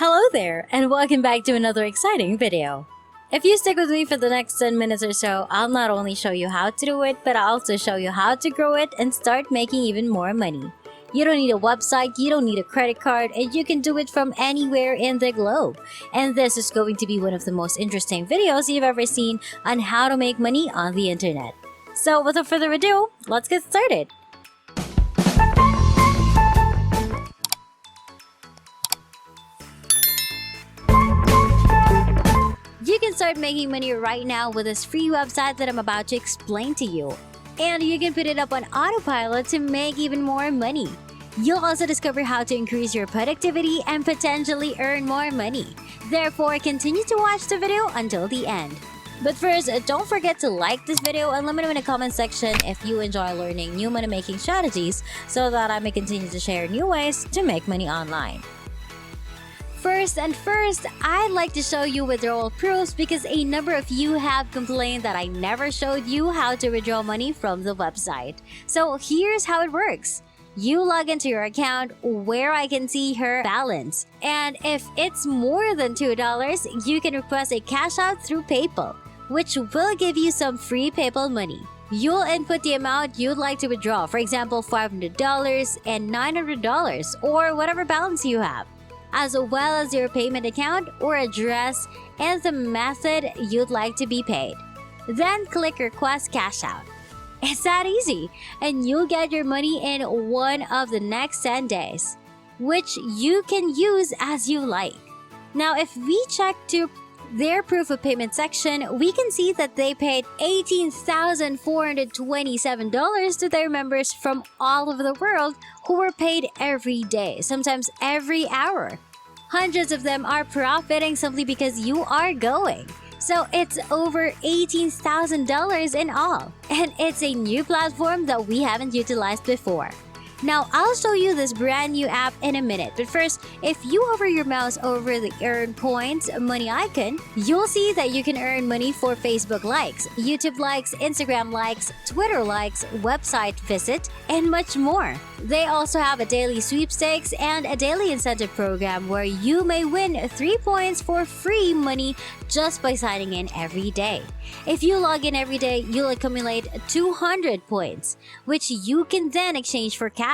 Hello there, and welcome back to another exciting video. If you stick with me for the next 10 minutes or so, I'll not only show you how to do it, but I'll also show you how to grow it and start making even more money. You don't need a website, you don't need a credit card, and you can do it from anywhere in the globe. And this is going to be one of the most interesting videos you've ever seen on how to make money on the internet. So without further ado, let's get started. You can start making money right now with this free website that I'm about to explain to you. And you can put it up on autopilot to make even more money. You'll also discover how to increase your productivity and potentially earn more money. Therefore, continue to watch the video until the end. But first, don't forget to like this video and let me know in the comment section if you enjoy learning new money-making strategies so that I may continue to share new ways to make money online. First, I'd like to show you withdrawal proofs because a number of you have complained that I never showed you how to withdraw money from the website. So here's how it works. You log into your account where I can see her balance. And if it's more than $2, you can request a cash out through PayPal, which will give you some free PayPal money. You'll input the amount you'd like to withdraw, for example, $500 and $900 or whatever balance you have, as well as your payment account or address and the method you'd like to be paid. Then click Request Cash Out. It's that easy, and you'll get your money in one of the next 10 days, which you can use as you like. Now, if we check to their proof of payment section, we can see that they paid $18,427 to their members from all over the world who were paid every day, sometimes every hour. Hundreds of them are profiting simply because you are going. So it's over $18,000 in all. And it's a new platform that we haven't utilized before. Now, I'll show you this brand new app in a minute. But first, if you hover your mouse over the Earn Points money icon, you'll see that you can earn money for Facebook likes, YouTube likes, Instagram likes, Twitter likes, website visit, and much more. They also have a daily sweepstakes and a daily incentive program where you may win 3 points for free money just by signing in every day. If you log in every day, you'll accumulate 200 points, which you can then exchange for cash.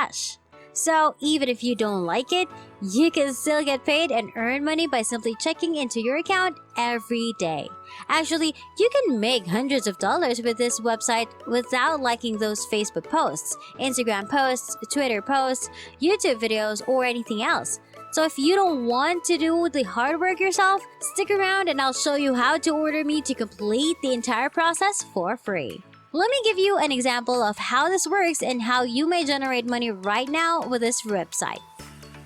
So even if you don't like it, you can still get paid and earn money by simply checking into your account every day. Actually, you can make hundreds of dollars with this website without liking those Facebook posts, Instagram posts, Twitter posts, YouTube videos, or anything else. So if you don't want to do the hard work yourself, stick around and I'll show you how to order me to complete the entire process for free. Let me give you an example of how this works and how you may generate money right now with this website.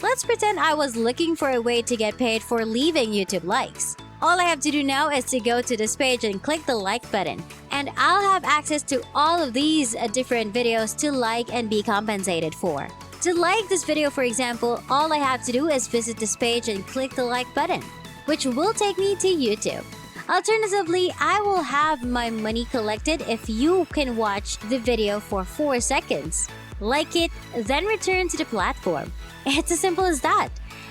Let's pretend I was looking for a way to get paid for leaving YouTube likes. All I have to do now is to go to this page and click the like button. And I'll have access to all of these different videos to like and be compensated for. To like this video, for example, all I have to do is visit this page and click the like button, which will take me to YouTube. Alternatively, I will have my money collected if you can watch the video for 4 seconds, like it, then return to the platform. It's as simple as that.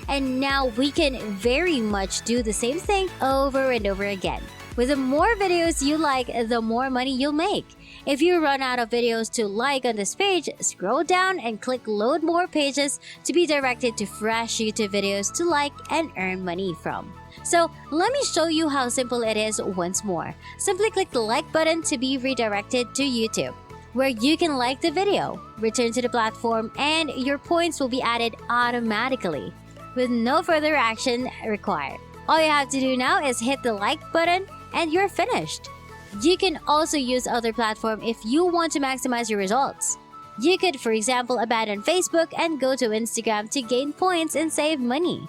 And now we can very much do the same thing over and over again. With the more videos you like, the more money you'll make. If you run out of videos to like on this page, scroll down and click Load More Pages to be directed to fresh YouTube videos to like and earn money from. So let me show you how simple it is once more. Simply click the like button to be redirected to YouTube, where you can like the video, return to the platform, and your points will be added automatically, with no further action required. All you have to do now is hit the like button and you're finished. You can also use other platforms if you want to maximize your results. You could, for example, abandon Facebook and go to Instagram to gain points and save money.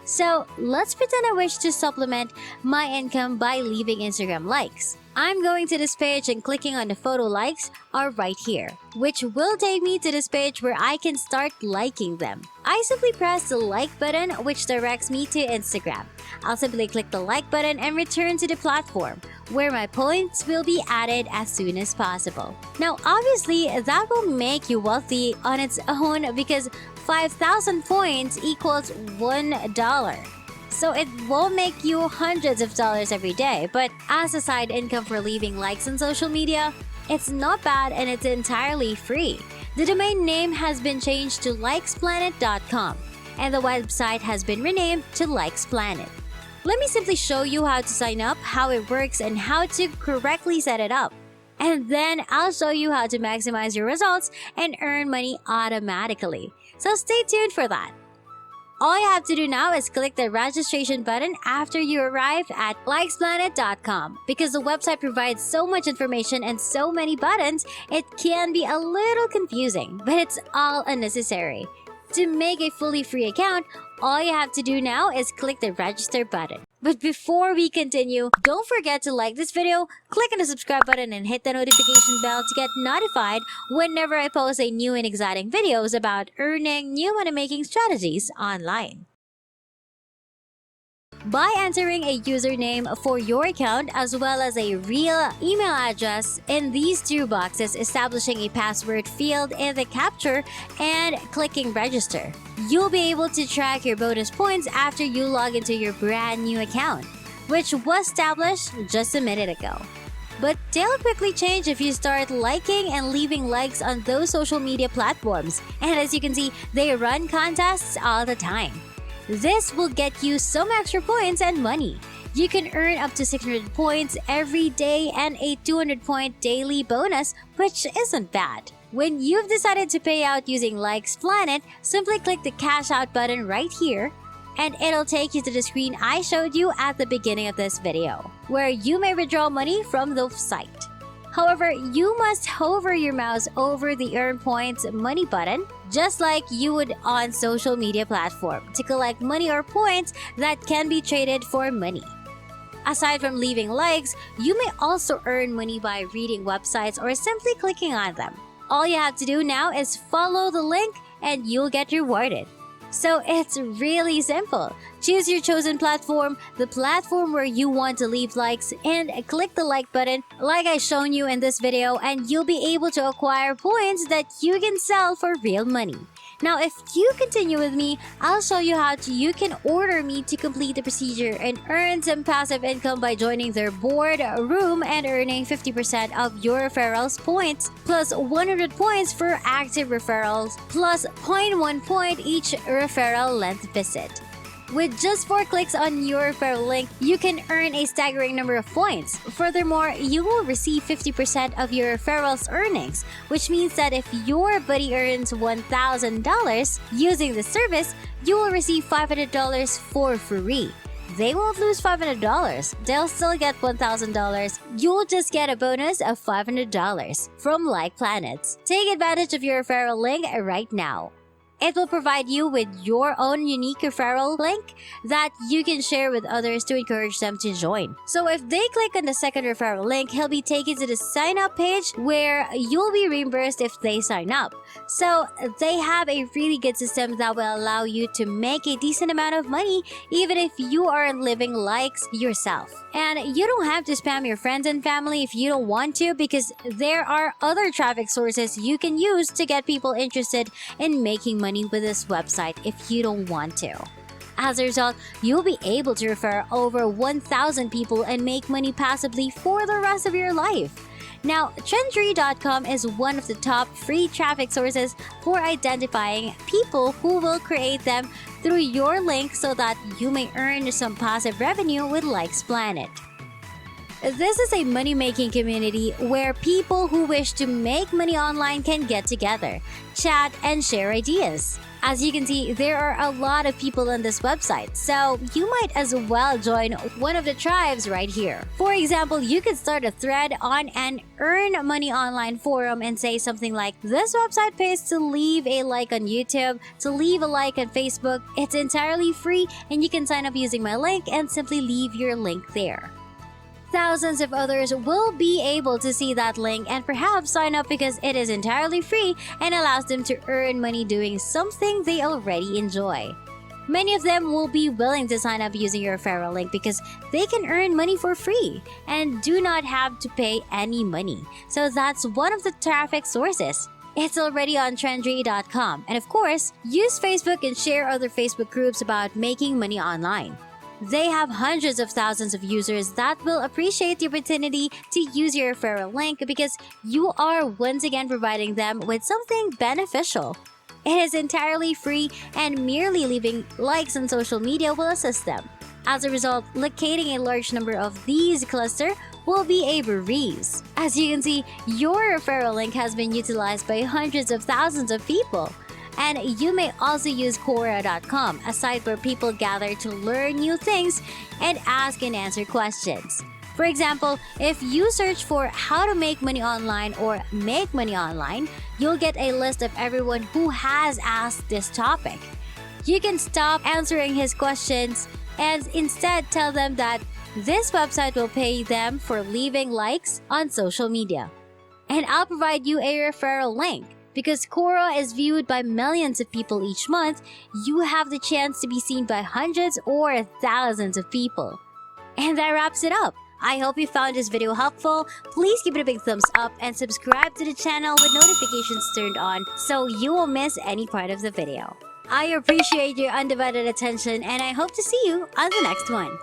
So let's pretend I wish to supplement my income by leaving Instagram likes. I'm going to this page and clicking on the photo likes are right here, which will take me to this page where I can start liking them. I simply press the like button, which directs me to Instagram. I'll simply click the like button and return to the platform, where my points will be added as soon as possible. Now, obviously, that will make you wealthy on its own because 5,000 points equals $1. So it won't make you hundreds of dollars every day, but as a side income for leaving likes on social media, it's not bad and it's entirely free. The domain name has been changed to likesplanet.com and the website has been renamed to LikesPlanet. Let me simply show you how to sign up, how it works, and how to correctly set it up. And then I'll show you how to maximize your results and earn money automatically. So stay tuned for that. All you have to do now is click the registration button after you arrive at likesplanet.com. Because the website provides so much information and so many buttons, it can be a little confusing, but it's all unnecessary. To make a fully free account, all you have to do now is click the register button. But before we continue, don't forget to like this video, click on the subscribe button and hit the notification bell to get notified whenever I post a new and exciting videos about earning new money-making strategies online. By entering a username for your account as well as a real email address in these two boxes, establishing a password field in the capture, and clicking register, you'll be able to track your bonus points after you log into your brand new account, which was established just a minute ago. But they'll quickly change if you start liking and leaving likes on those social media platforms. And as you can see, they run contests all the time. This will get you some extra points and money. You can earn up to 600 points every day and a 200-point daily bonus, which isn't bad. When you've decided to pay out using LikesPlanet, simply click the cash out button right here, and it'll take you to the screen I showed you at the beginning of this video, where you may withdraw money from the site. However, you must hover your mouse over the Earn Points Money button, just like you would on social media platform, to collect money or points that can be traded for money. Aside from leaving likes, you may also earn money by reading websites or simply clicking on them. All you have to do now is follow the link and you'll get rewarded. So it's really simple. Choose your chosen platform, the platform where you want to leave likes, and click the like button like I shown you in this video, and you'll be able to acquire points that you can sell for real money. Now, if you continue with me, I'll show you how you can order me to complete the procedure and earn some passive income by joining their board room and earning 50% of your referrals points, plus 100 points for active referrals, plus 0.1 point each referral length visit. With just 4 clicks on your referral link, you can earn a staggering number of points. Furthermore, you will receive 50% of your referral's earnings, which means that if your buddy earns $1,000 using the service, you will receive $500 for free. They won't lose $500. They'll still get $1,000. You'll just get a bonus of $500 from LikesPlanet. Take advantage of your referral link right now. It will provide you with your own unique referral link that you can share with others to encourage them to join. So if they click on the second referral link, he'll be taken to the sign up page where you'll be reimbursed if they sign up. So they have a really good system that will allow you to make a decent amount of money even if you aren't living likes yourself. And you don't have to spam your friends and family if you don't want to, because there are other traffic sources you can use to get people interested in making money with this website if you don't want to. As a result, you'll be able to refer over 1,000 people and make money passively for the rest of your life. Now, Trendtree.com is one of the top free traffic sources for identifying people who will create them through your link so that you may earn some passive revenue with LikesPlanet. This is a money-making community where people who wish to make money online can get together, chat, and share ideas. As you can see, there are a lot of people on this website, so you might as well join one of the tribes right here. For example, you could start a thread on an Earn Money Online forum and say something like, "This website pays to leave a like on YouTube, to leave a like on Facebook. It's entirely free and you can sign up using my link and simply leave your link there." Thousands of others will be able to see that link and perhaps sign up because it is entirely free and allows them to earn money doing something they already enjoy. Many of them will be willing to sign up using your referral link because they can earn money for free and do not have to pay any money. So that's one of the traffic sources. It's already on Trendtree.com. And of course, use Facebook and share other Facebook groups about making money online. They have hundreds of thousands of users that will appreciate the opportunity to use your referral link because you are once again providing them with something beneficial. It is entirely free, and merely leaving likes on social media will assist them. As a result, locating a large number of these clusters will be a breeze. As you can see, your referral link has been utilized by hundreds of thousands of people. And you may also use Quora.com, a site where people gather to learn new things and ask and answer questions. For example, if you search for how to make money online or make money online, you'll get a list of everyone who has asked this topic. You can stop answering his questions and instead tell them that this website will pay them for leaving likes on social media. And I'll provide you a referral link. Because Quora is viewed by millions of people each month, you have the chance to be seen by hundreds or thousands of people. And that wraps it up. I hope you found this video helpful. Please give it a big thumbs up and subscribe to the channel with notifications turned on so you won't miss any part of the video. I appreciate your undivided attention and I hope to see you on the next one.